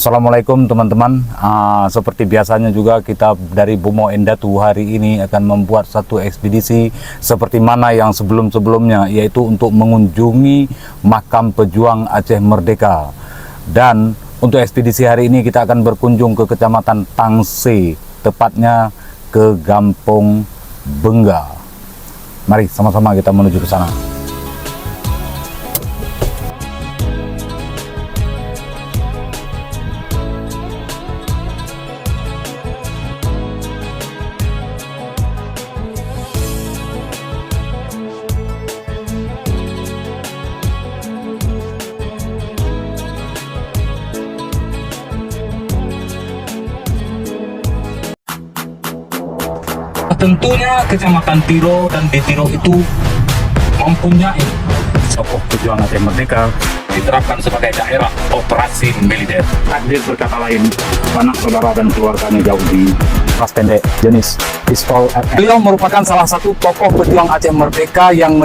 Assalamualaikum teman-teman. Seperti biasanya juga kita dari Bumo Endatu hari ini akan membuat satu ekspedisi seperti mana yang sebelum-sebelumnya, yaitu untuk mengunjungi makam pejuang Aceh Merdeka. Dan untuk ekspedisi hari ini kita akan berkunjung ke Kecamatan Tangse, tepatnya ke Gampong Bengga. Mari sama-sama kita menuju ke sana. Tentunya Kecamatan Tiro dan di Tiro itu mempunyai Tokoh pejuang Aceh Merdeka diterapkan sebagai daerah operasi militer. takdir berkata lain, anak saudara dan keluarganya jauh di kelas pendek jenis pistol FM. Beliau merupakan salah satu tokoh pejuang Aceh Merdeka yang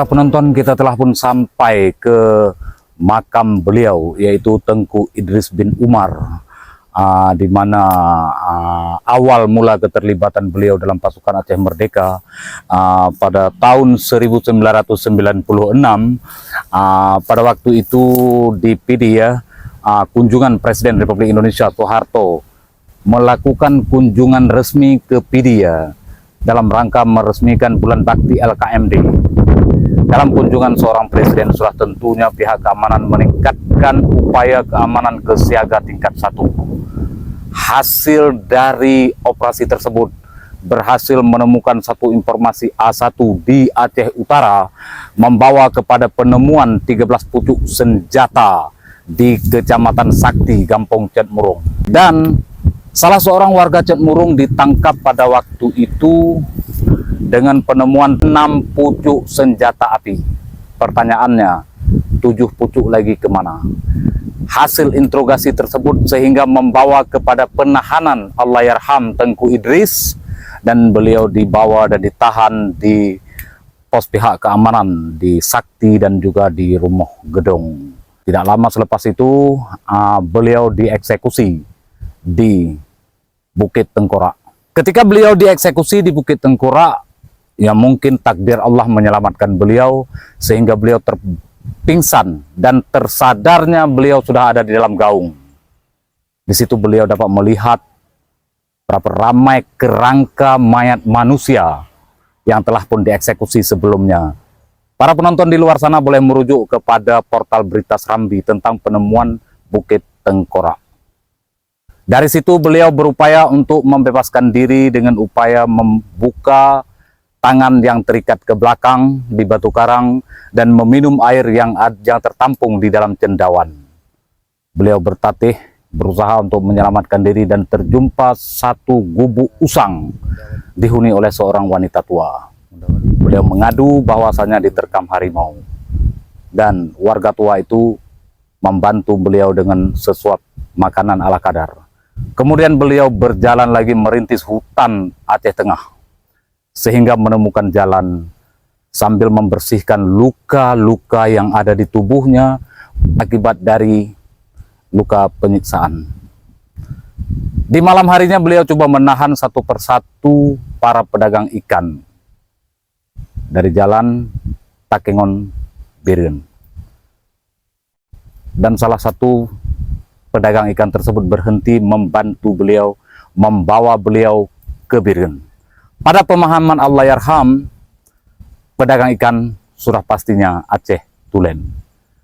para penonton, kita telah pun sampai ke makam beliau, yaitu Tengku Idris bin Umar, di mana awal mula keterlibatan beliau dalam pasukan Aceh Merdeka pada tahun 1996. Pada waktu itu di PD kunjungan Presiden Republik Indonesia Soeharto melakukan kunjungan resmi ke PD dalam rangka meresmikan Bulan Bakti LKMD. Dalam kunjungan seorang presiden sudah tentunya pihak keamanan meningkatkan upaya keamanan ke siaga tingkat 1. Hasil dari operasi tersebut berhasil menemukan satu informasi A1 di Aceh Utara, membawa kepada penemuan 13 pucuk senjata di Kecamatan Sakti, Gampong Cetmurung. Dan salah seorang warga Cetmurung ditangkap pada waktu itu dengan penemuan 6 pucuk senjata api. Pertanyaannya, 7 pucuk lagi kemana? Hasil interogasi tersebut sehingga membawa kepada penahanan Allahyarham Tengku Idris, dan beliau dibawa dan ditahan di pos pihak keamanan di Sakti dan juga di Rumah Gedong. Tidak lama selepas itu beliau dieksekusi di Bukit Tengkorak. Ketika beliau dieksekusi di Bukit Tengkorak, ya mungkin takdir Allah menyelamatkan beliau sehingga beliau terpingsan, dan tersadarnya beliau sudah ada di dalam gaung. Di situ beliau dapat melihat berapa ramai kerangka mayat manusia yang telah pun dieksekusi sebelumnya. Para penonton di luar sana boleh merujuk kepada portal berita Serambi tentang penemuan Bukit Tengkorak. Dari situ beliau berupaya untuk membebaskan diri dengan upaya membuka tangan yang terikat ke belakang di batu karang dan meminum air yang tertampung di dalam cendawan. Beliau bertatih berusaha untuk menyelamatkan diri dan terjumpa satu gubuk usang dihuni oleh seorang wanita tua. Beliau mengadu bahwasanya diterkam harimau, dan warga tua itu membantu beliau dengan sesuap makanan ala kadar. Kemudian beliau berjalan lagi merintis hutan Aceh Tengah sehingga menemukan jalan sambil membersihkan luka-luka yang ada di tubuhnya akibat dari luka penyiksaan. Di malam harinya beliau coba menahan satu persatu para pedagang ikan dari jalan Takengon Biren. Dan salah satu pedagang ikan tersebut berhenti membantu beliau, membawa beliau ke Biren. Pada pemahaman Allahyarham, pedagang ikan sudah pastinya Aceh Tulen.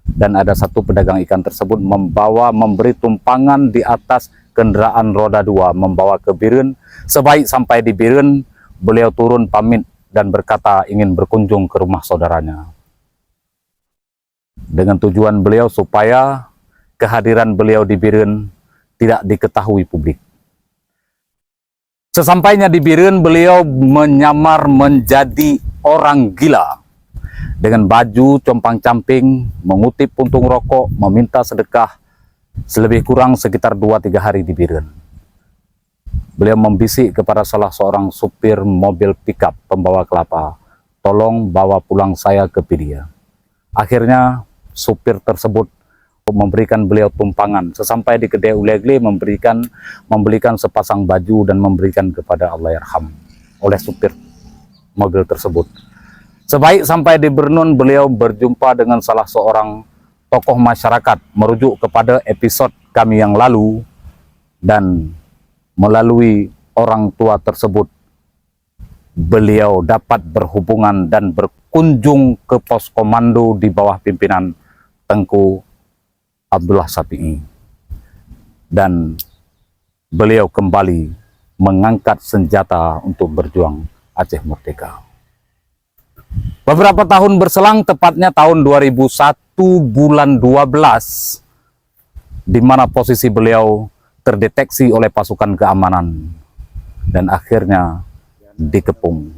Dan ada satu pedagang ikan tersebut memberi tumpangan di atas kendaraan roda 2 membawa ke Biren. Sebaik sampai di Biren, beliau turun pamit dan berkata ingin berkunjung ke rumah saudaranya. Dengan tujuan beliau supaya kehadiran beliau di Biren tidak diketahui publik. Sesampainya di Biren, beliau menyamar menjadi orang gila. Dengan baju compang-camping, mengutip puntung rokok, meminta sedekah, selebih kurang sekitar 2-3 hari di Biren. Beliau membisik kepada salah seorang supir mobil pickup pembawa kelapa, "Tolong bawa pulang saya ke Pidia." Akhirnya supir tersebut memberikan beliau tumpangan. Sesampai di kedai Ulegle, membelikan sepasang baju dan memberikan kepada Allahyarham oleh supir mobil tersebut. Sebaik sampai di Bernun, beliau berjumpa dengan salah seorang tokoh masyarakat, merujuk kepada episode kami yang lalu, dan melalui orang tua tersebut beliau dapat berhubungan dan berkunjung ke pos komando di bawah pimpinan Tengku Abdullah Sapi'i, dan beliau kembali mengangkat senjata untuk berjuang Aceh Merdeka. Beberapa tahun berselang, tepatnya tahun 2001 bulan 12, di mana posisi beliau terdeteksi oleh pasukan keamanan dan akhirnya dikepung.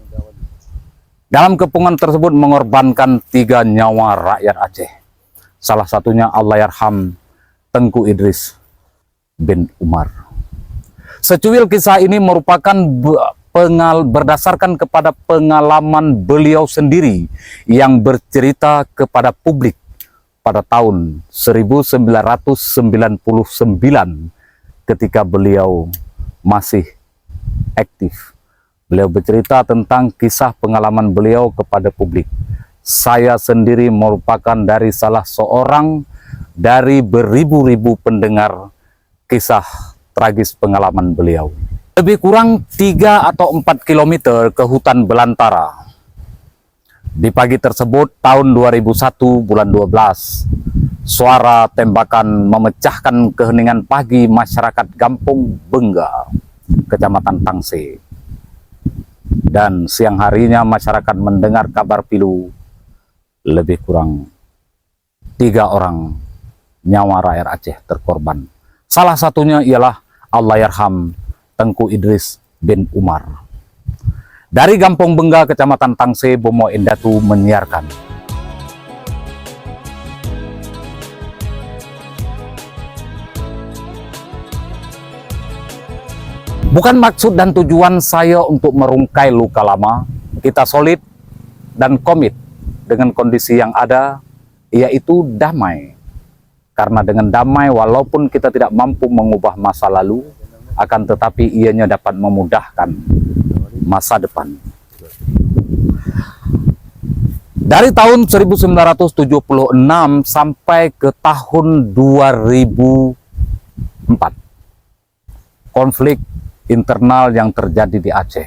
Dalam kepungan tersebut mengorbankan 3 nyawa rakyat Aceh. Salah satunya Allahyarham Tengku Idris bin Umar. Secuil kisah ini merupakan berdasarkan kepada pengalaman beliau sendiri yang bercerita kepada publik pada tahun 1999 ketika beliau masih aktif. Beliau bercerita tentang kisah pengalaman beliau kepada publik. Saya sendiri merupakan dari salah seorang dari beribu-ribu pendengar kisah tragis pengalaman beliau. Lebih kurang 3 atau 4 kilometer ke hutan belantara. Di pagi tersebut tahun 2001 bulan 12, suara tembakan memecahkan keheningan pagi masyarakat Kampung Bengga, Kecamatan Tangse. Dan siang harinya masyarakat mendengar kabar pilu, lebih kurang 3 orang nyawa rakyat Aceh terkorban. Salah satunya ialah Allahyarham Tengku Idris bin Umar. Dari Kampung Bengga, Kecamatan Tangse, Bomo Indatu menyiarkan. Bukan maksud dan tujuan saya untuk merungkai luka lama. Kita solid dan komit dengan kondisi yang ada, yaitu damai. Karena dengan damai, walaupun kita tidak mampu mengubah masa lalu, akan tetapi ianya dapat memudahkan masa depan. Dari tahun 1976 sampai ke tahun 2004, konflik internal yang terjadi di Aceh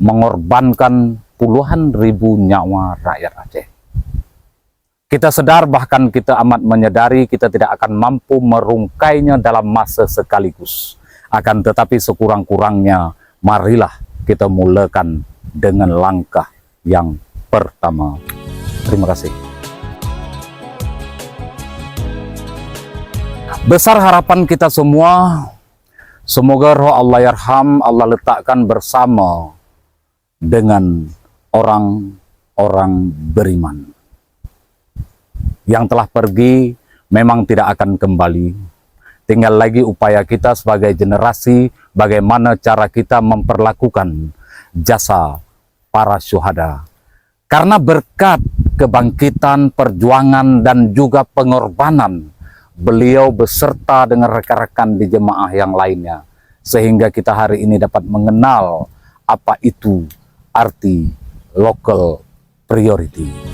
mengorbankan puluhan ribu nyawa rakyat Aceh. Kita sadar, bahkan kita amat menyadari kita tidak akan mampu merungkainya dalam masa sekaligus. Akan tetapi sekurang-kurangnya, marilah kita mulakan dengan langkah yang pertama. Terima kasih. Besar harapan kita semua, semoga roh Allahyarham Allah letakkan bersama dengan orang-orang beriman. Yang telah pergi memang tidak akan kembali. Tinggal lagi upaya kita sebagai generasi, bagaimana cara kita memperlakukan jasa para syuhada. Karena berkat kebangkitan, perjuangan, dan juga pengorbanan, beliau beserta dengan rekan-rekan di jemaah yang lainnya, sehingga kita hari ini dapat mengenal apa itu arti local priority.